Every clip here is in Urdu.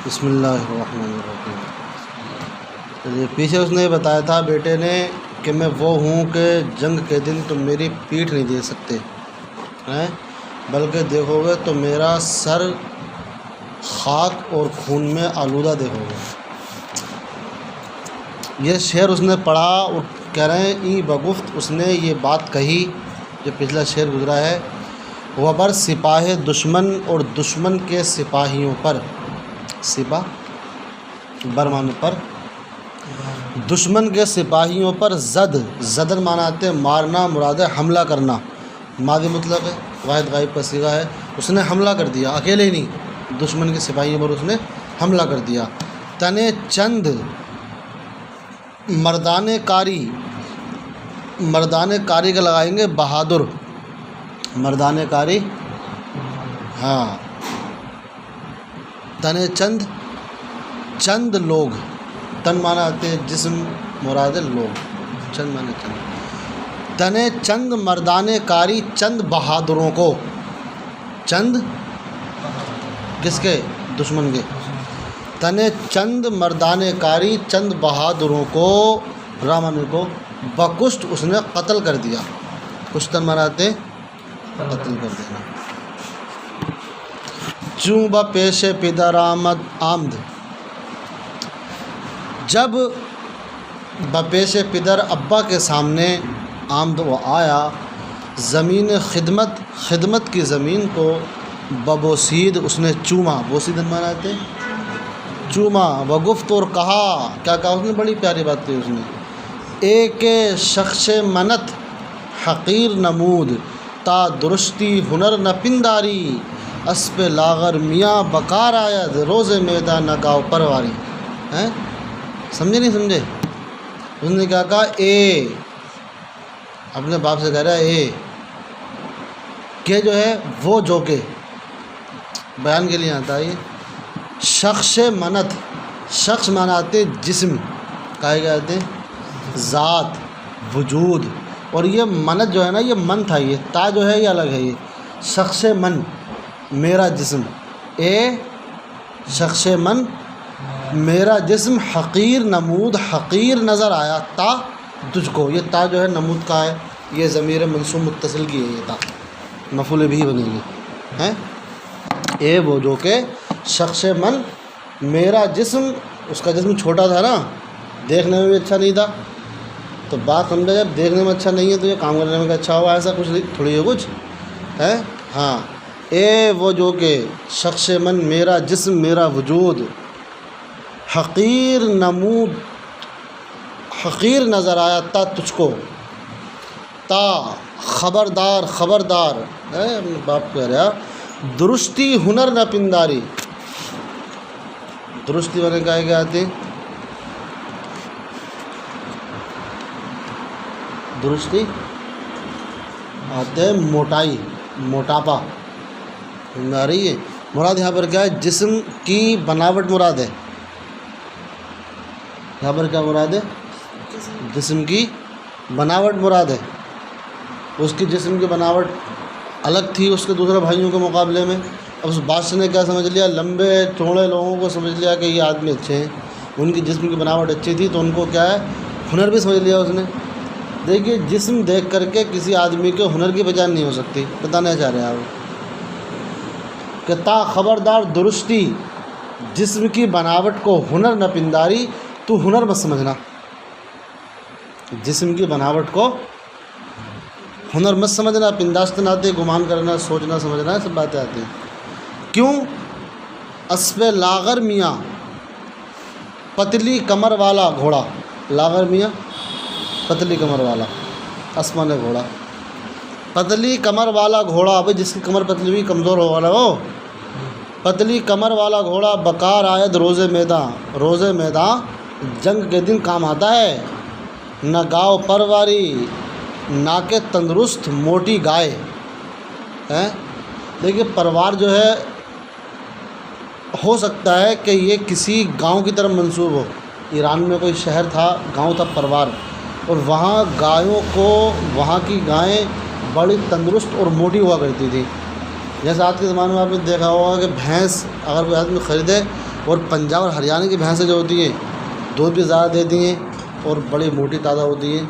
بسم اللہ الرحمن الرحیم۔ پیچھے اس نے بتایا تھا بیٹے نے کہ میں وہ ہوں کہ جنگ کے دن تم میری پیٹھ نہیں دے سکتے ہیں، بلکہ دیکھو گے تو میرا سر خاک اور خون میں آلودہ دیکھو گے۔ یہ شعر اس نے پڑھا اور کہہ رہے ہیں ای بگفت اس نے یہ بات کہی جو پچھلا شعر گزرا ہے، وبر سپاہ دشمن اور دشمن کے سپاہیوں پر، سپاہ برمانے پر، دشمن کے سپاہیوں پر زدن معنی آتے ہیں مارنا، مراد ہے حملہ کرنا، ماضی مطلق ہے، واحد غائب کا صیغہ ہے۔ اس نے حملہ کر دیا، اکیلے ہی نہیں، دشمن کے سپاہیوں پر اس نے حملہ کر دیا۔ تنے چند مردانے کاری کا لگائیں گے بہادر، مردانے کاری، ہاں، تنے چند لوگ، تن معنی آتے ہیں جسم، مراد لوگ، چند معنی چند، تنے چند مردانے کاری چند بہادروں کو، چند کس کے؟ دشمن کے۔ تنے چند مردانے کاری چند بہادروں کو، رامانے کو، بکشت اس نے قتل کر دیا، کشتن مراتے قتل کر دینا۔ چوں پیش پدر آمد، جب بپیش پدر ابا کے سامنے آمد وہ آیا، زمین خدمت کی زمین کو ببوسید اس نے چوما، بوسید ماناتے چوما، وگفت اور کہا، کیا کہا اس نے؟ بڑی پیاری بات کی اس نے، ایک شخص منت حقیر نمود تا درستی ہنر نہ پنداری، اسب لاغر میاں بکار آید روز میدان نہ گاؤ پرواری۔ ہیں سمجھے نہیں سمجھے؟ اس نے کیا کہا؟ اے، اپنے باپ سے کہہ رہا ہے اے کہ جو ہے وہ جو کہ بیان کے لیے آتا ہے یہ شخص منت، شخص مناتے جسم، کہے گئے آتے ذات، وجود، اور یہ منت جو ہے نا یہ من تھا، یہ تا جو ہے یہ الگ ہے، یہ شخص من میرا جسم، اے شخص من میرا جسم حقیر نمود حقیر نظر آیا تا تجھ کو، یہ تا جو ہے نمود کا ہے، یہ ضمیر منصوب متصل کی ہے، یہ تا مفعول بھی بنے گی، ہیں اے وہ جو کہ شخص من میرا جسم، اس کا جسم چھوٹا تھا نا، دیکھنے میں بھی اچھا نہیں تھا، تو بات سمجھا جب دیکھنے میں اچھا نہیں ہے تو یہ کام کرنے میں اچھا ہوا، ایسا کچھ تھوڑی ہے کچھ ہے، ہاں اے وہ جو کہ شخص من میرا جسم میرا وجود حقیر نمود حقیر نظر آیا تا تجھ کو، تا خبردار ہے باپ کہہ رہا، درستی ہنر نہ پنداری، درستی بنے کہے گئے آتے درستی آتے موٹائی، موٹاپا آ رہی ہے، مراد یہاں پر کیا ہے؟ جسم کی بناوٹ مراد ہے، یہاں پر کیا مراد ہے؟ جسم کی بناوٹ مراد ہے، اس کی جسم کی بناوٹ الگ تھی اس کے دوسرے بھائیوں کے مقابلے میں، اب اس بادشاہ نے کیا سمجھ لیا؟ لمبے چوڑے لوگوں کو سمجھ لیا کہ یہ آدمی اچھے ہیں، ان کی جسم کی بناوٹ اچھی تھی تو ان کو کیا ہے؟ ہنر بھی سمجھ لیا اس نے۔ دیکھیے جسم دیکھ کر کے کسی آدمی کے ہنر کی پہچان نہیں ہو سکتی، بتانا چاہ رہے ہیں آپ کہ تا خبردار درستی جسم کی بناوٹ کو ہنر نہ پنداری، تو ہنر مت سمجھنا، جسم کی بناوٹ کو ہنر مت سمجھنا، پنداشت نہ آتے، گمان کرنا، سوچنا سمجھنا، سب باتیں آتی ہیں۔ کیوں؟ اسب لاغر میاں پتلی کمر والا گھوڑا، لاغر میاں پتلی کمر والا، اسمان گھوڑا، پتلی کمر والا گھوڑا، ابھی جس کی کمر پتلی ہوئی کمزور ہو والا ہو، پتلی کمر والا گھوڑا بکار آید روز میداں جنگ کے دن کام آتا ہے، نہ گاؤ پرواری نہ کہ تندرست موٹی گائے، ہیں دیکھیے پروار جو ہے ہو سکتا ہے کہ یہ کسی گاؤں کی طرف منسوب ہو، ایران میں کوئی شہر تھا، گاؤں تھا پروار، اور وہاں گایوں کو، وہاں کی گائیں بڑی تندرست اور موٹی ہوا کرتی تھی، جیسے آج کے زمانے میں آپ نے دیکھا ہوگا کہ بھینس اگر کوئی آدمی خریدے اور پنجاب اور ہریانہ کی بھینسیں جو ہوتی ہیں دودھ بھی زیادہ دیتی ہیں اور بڑی موٹی تازہ ہوتی ہیں.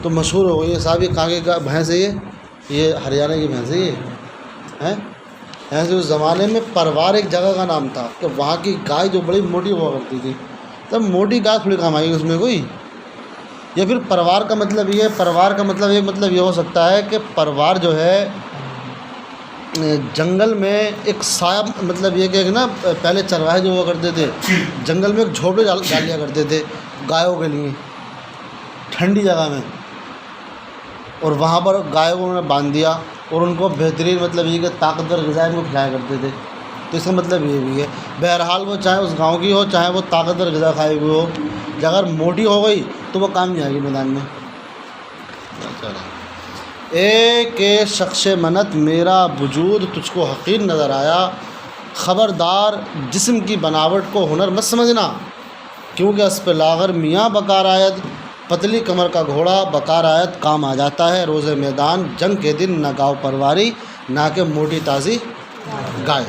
تو مشہور ہو گئی ہے صاحب یہ کہاں کی بھینس ہے یہ ہریانہ کی بھینس ہے یہ ہیں. ایسے اس زمانے میں پروار ایک جگہ کا نام تھا کہ وہاں کی گائے جو بڑی موٹی ہوا کرتی تھی. تب موٹی گائے تھوڑی کام آئی اس میں کوئی. یا پھر پروار کا مطلب یہ پروار کا مطلب ایک مطلب یہ ہو سکتا ہے کہ پروار جو ہے جنگل میں ایک سایہ مطلب یہ کہ نا پہلے چرواہے جو ہوا کرتے تھے جنگل میں ایک جھوپڑے ڈال لیا کرتے تھے گایوں کے لیے ٹھنڈی جگہ میں, اور وہاں پر گایوں کو انہوں نے باندھ دیا اور ان کو بہترین مطلب یہ کہ طاقتور غذائیں کو کھلایا کرتے تھے. تو اس کا مطلب یہ بھی ہے بہرحال وہ چاہے اس گاؤں کی ہو چاہے وہ طاقتور غذا کھائی ہوئی ہو اگر موٹی ہو گئی تو وہ کام نہیں آئے گی میدان میں. ایک شخص منت میرا وجود تجھ کو حقیر نظر آیا, خبردار جسم کی بناوٹ کو ہنر مت سمجھنا کیونکہ اس پہ لاغر میاں بکار آیت پتلی کمر کا گھوڑا بکار آیت کام آ جاتا ہے روز میدان جنگ کے دن نہ گاؤ پرواری نہ کہ موٹی تازی گائے.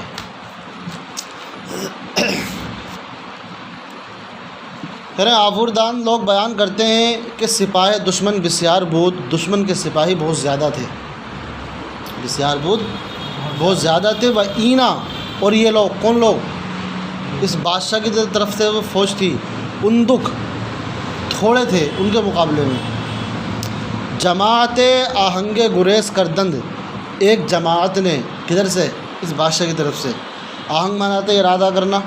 پھر آوردان لوگ بیان کرتے ہیں کہ سپاہ دشمن بسیار بود, دشمن کے سپاہی بہت زیادہ تھے, بسیار بود بہت زیادہ تھے. وہ اینا اور یہ لوگ کون لوگ اس بادشاہ کی طرف سے وہ فوج تھی اندک تھوڑے تھے ان کے مقابلے میں. جماعت آہنگ گریز کردند ایک جماعت نے کدھر سے اس بادشاہ کی طرف سے, آہنگ مناتے ارادہ کرنا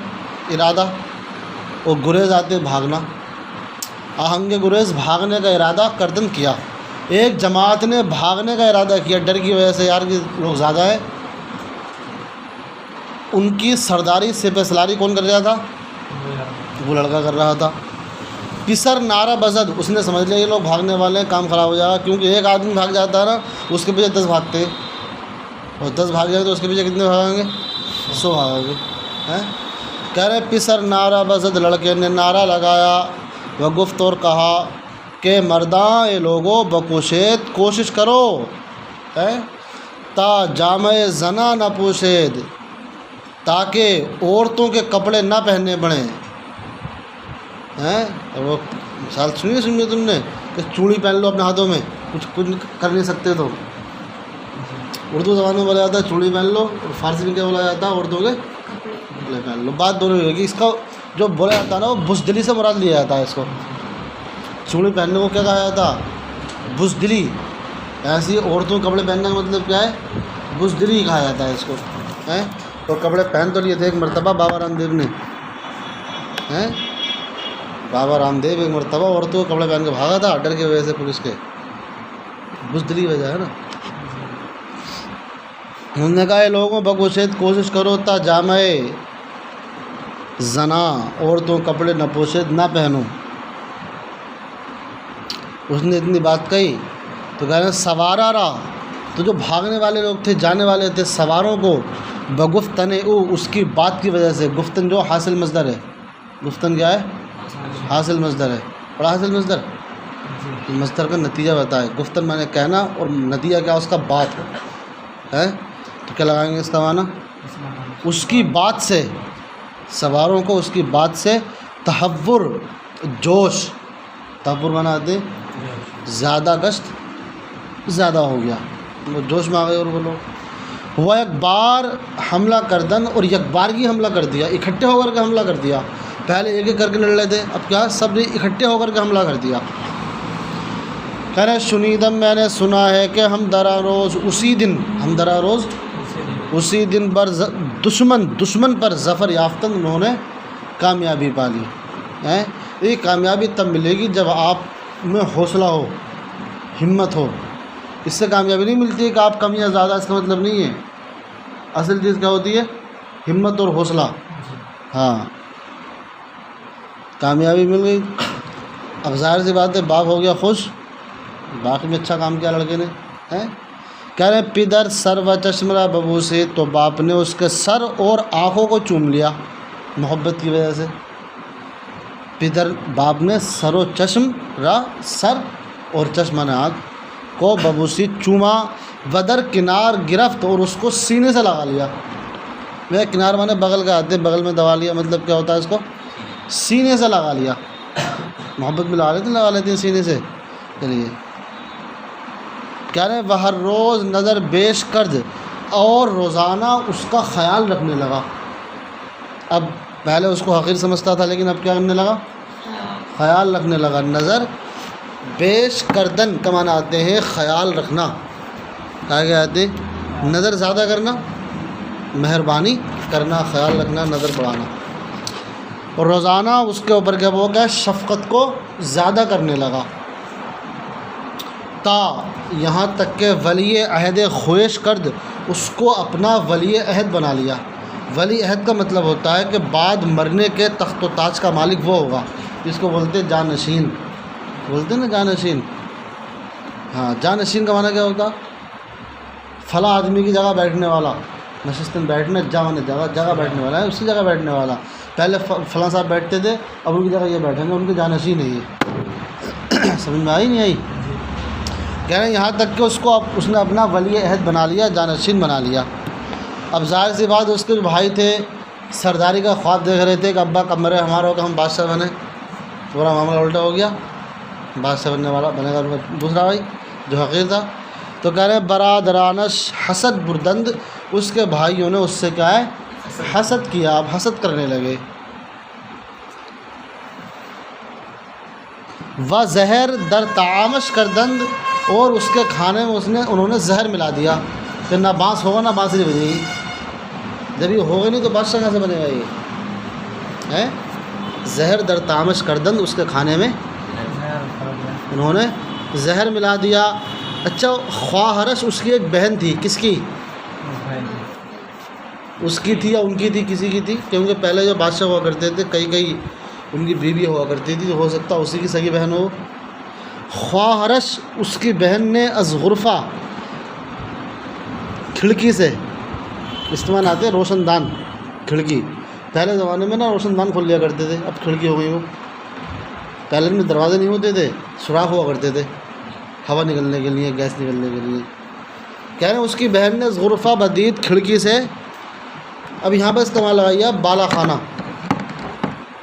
ارادہ اور گریز آتے بھاگنا, آہنگ گریز بھاگنے کا ارادہ کردن کیا. ایک جماعت نے بھاگنے کا ارادہ کیا ڈر کی وجہ سے یار کہ لوگ زیادہ ہے. ان کی سرداری سپہ سالاری کون کر رہا تھا وہ لڑکا کر رہا تھا. پسر نعرہ بزد اس نے سمجھ لیا یہ لوگ بھاگنے والے ہیں کام خراب ہو جائے گا کیونکہ ایک آدمی بھاگ جاتا ہے نا اس کے پیچھے 10 بھاگتے ہیں اور 10 بھاگ جائیں تو اس کے پیچھے کتنے بھاگیں گے 100 بھاگیں گے. کہہ رہے پسر نعرہ بزد لڑکے نے نعرہ لگایا وہ گفت اور کہا کہ مرداں اے لوگوں بکوشید کوشش کرو تا جامع زنا نہ پوشید تاکہ عورتوں کے کپڑے نہ پہننے پڑیں. اور وہ مثال سنی تم نے کہ چوڑی پہن لو اپنے ہاتھوں میں کچھ کر نہیں سکتے تو اردو زبان میں بولا جاتا ہے چوڑی پہن لو اور فارسی میں کیا بولا جاتا ہے عورتوں کے کپڑے پہن لو. بات دونوں ہوگی. اس کا جو بولا جاتا ہے نا وہ بزدلی سے مراد لیا جاتا ہے. اس کو چوڑی پہننے کو کیا کہا جاتا بزدلی. ایسی عورتوں کے کپڑے پہننے کا مطلب کیا ہے بزدلی کہا جاتا ہے اس کو. اور کپڑے پہن تو لیے تھے ایک مرتبہ بابا رام دیو نے بابا رام دیو ایک مرتبہ عورتوں کے کپڑے پہن کے بھاگا تھا ڈر کی وجہ سے پولیس کے بزدلی وجہ ہے نا. انہوں نے کہا لوگوں بکوشید کوشش کرو تا جامع زنا عورتوں کپڑے نہ پوشید نہ پہنو. اس نے اتنی بات کہی تو کہہ رہے سوارا رہا تو جو بھاگنے والے لوگ تھے جانے والے تھے سواروں کو بگفتن اس کی بات کی وجہ سے. گفتن جو حاصل مصدر ہے گفتن کیا ہے حاصل مصدر ہے. بڑا حاصل مصدر مصدر کا نتیجہ بتائے. گفتن میں نے کہنا اور نتیجہ کیا اس کا بات ہے تو کیا لگائیں گے اس کا معنی اس کی بات سے. سواروں کو اس کی بات سے تحور جوش تحور بناتے زیادہ گشت زیادہ ہو گیا وہ جوش میں آ گئے. اور وہ لوگ وہ ایک بار حملہ کردن اور یک بار کی حملہ کر دیا اکٹھے ہو کر کے حملہ کر دیا. پہلے ایک ایک کر کے لڑ رہے تھے اب کیا سب نے اکٹھے ہو کر کے حملہ کر دیا. کہہ رہے شنیدم میں نے سنا ہے کہ ہم درا روز اسی دن ہم درا روز اسی دن پر دشمن پر ظفر یافتن انہوں نے کامیابی پا لی. یہ کامیابی تب ملے گی جب آپ میں حوصلہ ہو ہمت ہو. اس سے کامیابی نہیں ملتی ہے کہ آپ کم یا زیادہ اس کا مطلب نہیں ہے. اصل چیز کیا ہوتی ہے ہمت اور حوصلہ. ہاں کامیابی مل گئی. اب ظاہر سی بات ہے باپ ہو گیا خوش باقی میں اچھا کام کیا لڑکے نے. کہہ رہے پدر سر و چشم را ببو سے تو باپ نے اس کے سر اور آنکھوں کو چوم لیا محبت کی وجہ سے. پدر باپ نے سر و چشم را سر اور چشمہ نے آنکھ کو ببوسی چوما ودر کنار گرفت اور اس کو سینے سے لگا لیا. میں کنار مانے بغل کا آتے، بغل میں دبا لیا، مطلب کیا ہوتا ہے اس کو سینے سے لگا لیا، محبت میں لگا لیتے ہیں سینے سے۔ چلیے کہہ رہے ہیں وہ ہر روز نظر بیش کرد اور روزانہ اس کا خیال رکھنے لگا۔ اب پہلے اس کو حقیر سمجھتا تھا، لیکن اب کیا کرنے لگا؟ خیال رکھنے لگا۔ نظر بیش کردن کا معنی آتے ہیں خیال رکھنا، کیا آتے ہیں؟ نظر زیادہ کرنا، مہربانی کرنا، خیال رکھنا، نظر بڑھانا۔ اور روزانہ اس کے اوپر کیا ہو گیا؟ شفقت کو زیادہ کرنے لگا، تا یہاں تک کہ ولی عہد خویش کرد اس کو اپنا ولی عہد بنا لیا۔ ولی عہد کا مطلب ہوتا ہے کہ بعد مرنے کے تخت و تاج کا مالک وہ ہوگا جس کو بولتے جانشین، بولتے ہیں نا جانشین۔ ہاں، جانشین کا معنی کیا ہوتا؟ فلاں آدمی کی جگہ بیٹھنے والا، نشستن بیٹھنے، جگہ بیٹھنے والا ہے، اسی جگہ بیٹھنے والا۔ پہلے فلاں صاحب بیٹھتے تھے، اب ان کی جگہ یہ بیٹھیں گے، ان کے جانشین ہے یہ۔ سمجھ میں آئی نہیں آئی؟ کہہ رہے ہیں یہاں تک کہ اس نے اپنا ولی عہد بنا لیا، جانشین بنا لیا۔ اب ظاہر سی بات، اس کے جو بھائی تھے سرداری کا خواب دیکھ رہے تھے کہ ابا کب مرے ہمارا ہو کہ ہم بادشاہ بنے، پورا معاملہ الٹا ہو گیا، بادشاہ بننے والا بنے گا دوسرا بھائی جو حقیر تھا۔ تو کہہ رہے ہیں برادرانش حسد بردند، اس کے بھائیوں نے اس سے کیا ہے؟ حسد کیا، اب حسد کرنے لگے۔ و زہر در تعامش کردند، اور اس کے کھانے میں انہوں نے زہر ملا دیا کہ نہ بانس ہوگا نہ بانسری بجے گی، جب یہ ہوگا نہیں تو بادشاہ کہاں سے بنے گا یہ ہے؟ زہر در تعامش کردند، اس کے کھانے میں انہوں نے زہر ملا دیا۔ اچھا، خواہرش اس کی ایک بہن تھی، کس کی؟ اس کی تھی یا ان کی تھی؟ کسی کی تھی، کیونکہ پہلے جو بادشاہ ہوا کرتے تھے کئی ان کی بیوی ہوا کرتی تھی، تو ہو سکتا اسی کی سگی بہن ہو۔ خواہرش اس کی بہن نے از غرفہ، کھڑکی سے، استعمال آتے ہیں روشن دان، کھڑکی۔ پہلے زمانے میں نا روشن دان کھول لیا کرتے تھے، اب کھڑکی ہو گئی وہ، پہلے میں دروازے نہیں ہوتے تھے، سوراخ ہوا کرتے تھے ہوا نکلنے کے لیے، گیس نکلنے کے لیے۔ کہہ رہے ہیں اس کی بہن نے غرفہ بدید، کھڑکی سے، اب یہاں پہ استعمال لگایا بالا خانہ،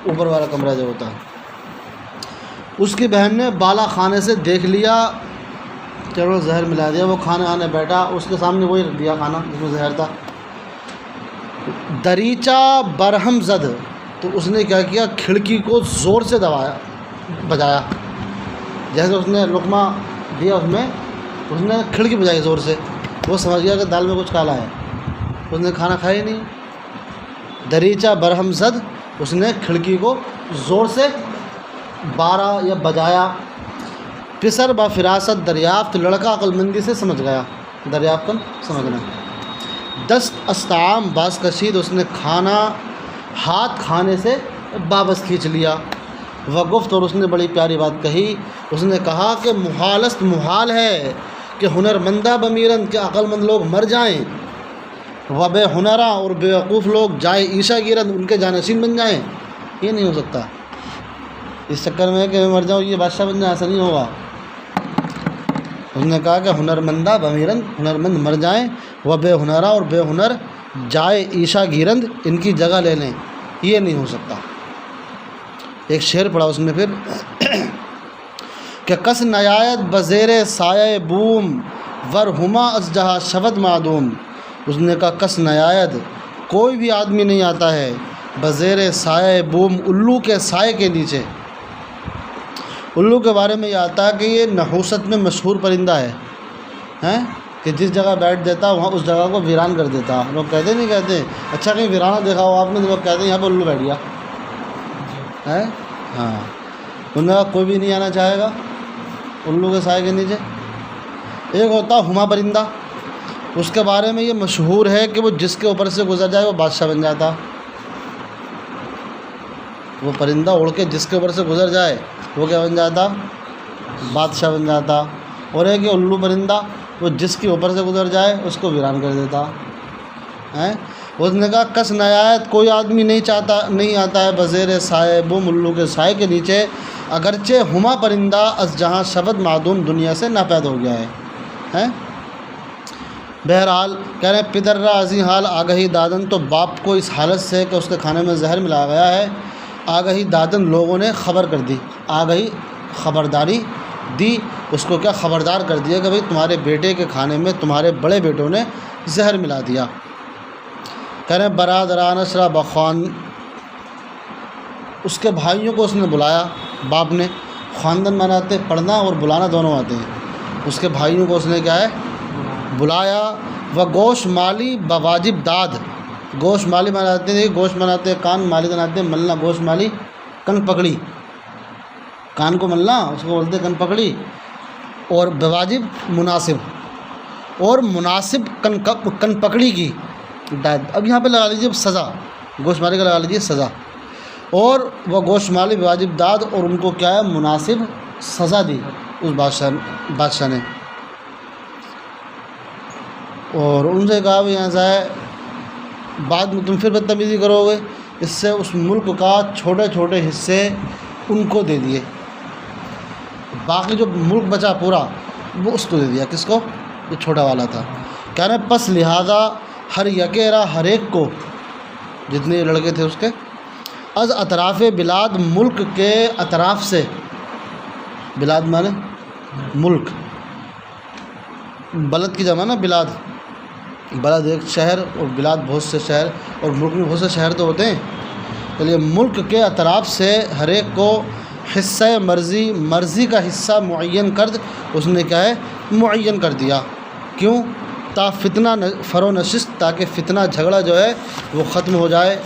اوپر والا کمرہ جو ہوتا ہے، اس کی بہن نے بالا خانے سے دیکھ لیا، چلو زہر ملا دیا۔ وہ کھانے آنے بیٹھا، اس کے سامنے وہی رکھ دیا کھانا جس میں زہر تھا۔ دریچہ برہم زد، تو اس نے کیا کیا؟ کھڑکی کو زور سے بجایا، جیسے اس نے لقمہ دیا اس نے کھڑکی بجائی زور سے، وہ سمجھ گیا کہ دال میں کچھ کالا ہے، اس نے کھانا کھایا ہی نہیں۔ دریچہ برہم زد، اس نے کھڑکی کو زور سے بارا یا بجایا۔ پسر با فراست دریافت، لڑکا عقل مندی سے سمجھ گیا، دریافت سمجھنا۔ دست استعام باز کشید، اس نے ہاتھ کھانے سے واپس کھینچ لیا۔ وگفت، اور اس نے بڑی پیاری بات کہی، اس نے کہا کہ محالست، محال ہے کہ ہنر مندہ بمیرن، کہ عقل مند لوگ مر جائیں، و بے ہنرا، اور بیوقوف لوگ جائے عیشا گیرن، ان کے جانشین بن جائیں، یہ نہیں ہو سکتا۔ اس چکر میں کہ میں مر جاؤں یہ بادشاہ بن جائے، ایسا نہیں ہوگا۔ اس نے کہا کہ ہنر مندہ بمیرن، ہنر مند مر جائیں، و بے ہنرا، اور بے ہنر جائے عیشا گیرند، ان کی جگہ لے لیں، یہ نہیں ہو سکتا۔ ایک شعر پڑھا اس میں پھر کہ کس نیایت بزیر سایہ بوم، ورہما از جہاں شود معدوم۔ اس نے کہا کس نیایت، کوئی بھی آدمی نہیں آتا ہے، بزیر سایہ بوم، الو کے سائے کے نیچے۔ الو کے بارے میں یہ آتا ہے کہ یہ نحوست میں مشہور پرندہ ہے کہ جس جگہ بیٹھ دیتا وہاں اس جگہ کو ویران کر دیتا۔ لوگ کہتے نہیں کہتے؟ اچھا کہیں ویرانہ دیکھا ہو آپ نے، لوگ کہتے ہیں یہاں پہ الو بیٹھ گیا ہے۔ ہاں، انہوں نے کہا کوئی بھی نہیں آنا چاہے گا الو کے سائے کے نیچے۔ ایک ہوتا ہما پرندہ، اس کے بارے میں یہ مشہور ہے کہ وہ جس کے اوپر سے گزر جائے وہ بادشاہ بن جاتا۔ وہ پرندہ اڑ کے جس کے اوپر سے گزر جائے وہ کیا بن جاتا؟ بادشاہ بن جاتا۔ اور ایک یہ الو پرندہ، وہ جس کے اوپر سے گزر جائے اس کو ویران کر دیتا ہے۔ اس نے کہا کس نیایت، کوئی آدمی نہیں آتا ہے، بزیر سائے بوم، الو کے سائے کے نیچے، اگرچہ ہما پرندہ از جہاں شبد معدوم، دنیا سے ناپید ہو گیا ہے۔ بہرحال کہہ رہے ہیں پدر را ازیں حال آگہی دادن، تو باپ کو اس حالت سے کہ اس کے کھانے میں زہر ملایا گیا ہے آگہی دادن لوگوں نے خبر کر دی، آگہی خبرداری دی، اس کو کیا خبردار کر دیا کہ بھئی تمہارے بیٹے کے کھانے میں تمہارے بڑے بیٹوں نے زہر ملا دیا۔ کہہ رہے ہیں برادران اشرا بخوان، اس کے بھائیوں کو اس نے بلایا، باپ نے، خواندن مناتے پڑھنا اور بلانا دونوں آتے ہیں، اس کے بھائیوں کو اس نے کیا ہے بلایا، و گوش مالی بواجب داد، گوش مالی مناتے ہیں، گوش مناتے کان، مالی مناتے ہیں ملنا، گوش مالی کن پکڑی، کان کو ملنا اس کو بولتے کن پکڑی، اور بواجب مناسب، اور مناسب کن پکڑی کی داد۔ اب یہاں پہ لگا لیجیے سزا، گوش مالی کا لگا لیجیے سزا، اور وہ گوش مالی بواجب داد، اور ان کو کیا ہے مناسب سزا دی اس بادشاہ نے، اور ان سے کہا بھی ایسا ہے بعد میں تم پھر بدتمیزی کرو گے، اس سے اس ملک کا چھوٹے چھوٹے حصے ان کو دے دیے، باقی جو ملک بچا پورا وہ اس کو دے دیا، کس کو؟ جو چھوٹا والا تھا۔ کہہ رہے ہیں پس لہذا ہر یکیرا ہر ایک کو، جتنے لڑکے تھے اس کے، از اطراف بلاد ملک کے اطراف سے، بلاد مانے ملک، بلد کی جمع نا بلاد، بلد ایک شہر اور بلاد بہت سے شہر، اور ملک میں بہت سے شہر تو ہوتے ہیں، چلیے ملک کے اطراف سے ہر ایک کو حصہ مرضی کا حصہ معین کرد، اس نے کیا ہے معین کر دیا، کیوں؟ تا فتنہ فرو نشست، تاکہ فتنہ جھگڑا جو ہے وہ ختم ہو جائے،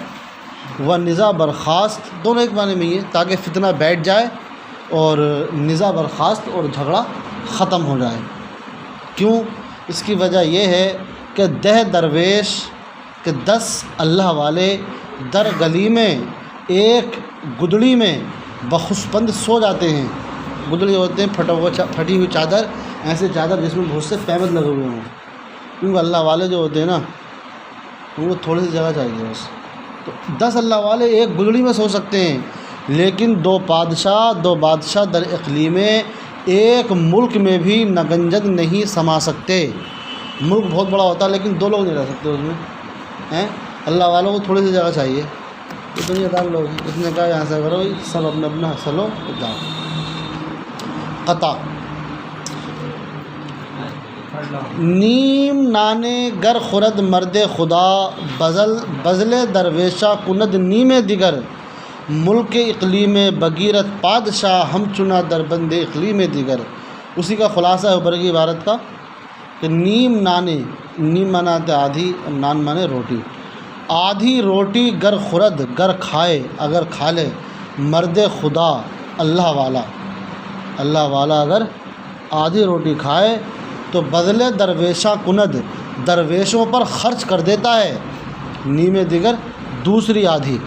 و نزاع برخاست، دونوں ایک معنی میں یہ، تاکہ فتنہ بیٹھ جائے اور نزاع برخاست اور جھگڑا ختم ہو جائے۔ کیوں؟ اس کی وجہ یہ ہے کہ 10 درویش کہ 10 اللہ والے در گلی میں ایک گدڑی میں بخسپند سو جاتے ہیں، گدڑی ہوتے ہیں پھٹی ہوئی چادر، ایسے چادر جس میں بہت سے پیمد لگے ہوئے ہوں، کیونکہ اللہ والے جو ہوتے ہیں نا ان کو تھوڑی سی جگہ چاہیے بس، تو 10 اللہ والے ایک گدڑی میں سو سکتے ہیں، لیکن 2 بادشاہ در اقلیم ایک ملک میں بھی نگنجد نہیں سما سکتے، ملک بہت بڑا ہوتا ہے لیکن 2 لوگ نہیں رہ سکتے اس میں ہیں، اللہ والوں کو تھوڑی سی جگہ چاہیے، تو دنیا دار لوگ اس نے کہا یہاں سے کرو سب اپنا اپنا حصہ لو تو جاؤ۔ قطع نیم نانے گر خورد مرد خدا بزل درویشہ کند نیم دیگر ملک اقلیم بگیرت پادشاہ ہم چنا دربند اقلیم دیگر۔ اسی کا خلاصہ ہے اوپر کی عبارت کا کہ نیم نانے، نیم مناتے آدھی، نان مانے روٹی، آدھی روٹی گر خورد گر کھائے اگر کھا لے مرد خدا اللہ والا اگر آدھی روٹی کھائے تو بدلے درویشہ کند درویشوں پر خرچ کر دیتا ہے، نیم دیگر دوسری آدھی۔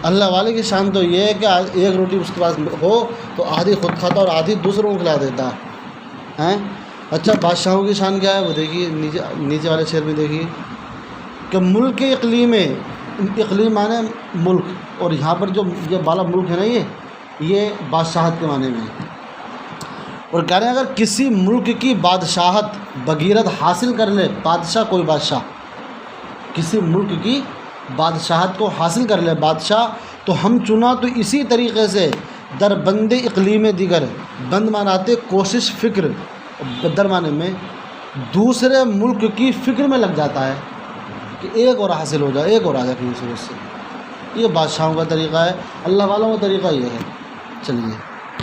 اللہ والے کی شان تو یہ ہے کہ ایک روٹی اس کے پاس ہو تو آدھی خود کھاتا اور آدھی دوسروں کو کھلا دیتا ہے۔ اچھا بادشاہوں کی شان کیا ہے وہ دیکھیے، نیچے والے شعر میں دیکھیے کہ ملک اقلیم مانے ملک، اور یہاں پر جو یہ بالا ملک ہے نا یہ بادشاہت کے معنی میں ہے، اور کہہ رہے ہیں اگر کسی ملک کی بادشاہت بغیرت حاصل کر لے، بادشاہ کوئی بادشاہ کسی ملک کی بادشاہت کو حاصل کر لے بادشاہ، تو ہم چنا تو اسی طریقے سے در بند اقلیم دیگر، بند ماناتے کوشش فکر، در معنی میں دوسرے ملک کی فکر میں لگ جاتا ہے کہ ایک اور حاصل ہو جائے، ایک اور آ جائے کسی صورت سے۔ یہ بادشاہوں کا طریقہ ہے، اللہ والوں کا طریقہ یہ ہے۔ چلیے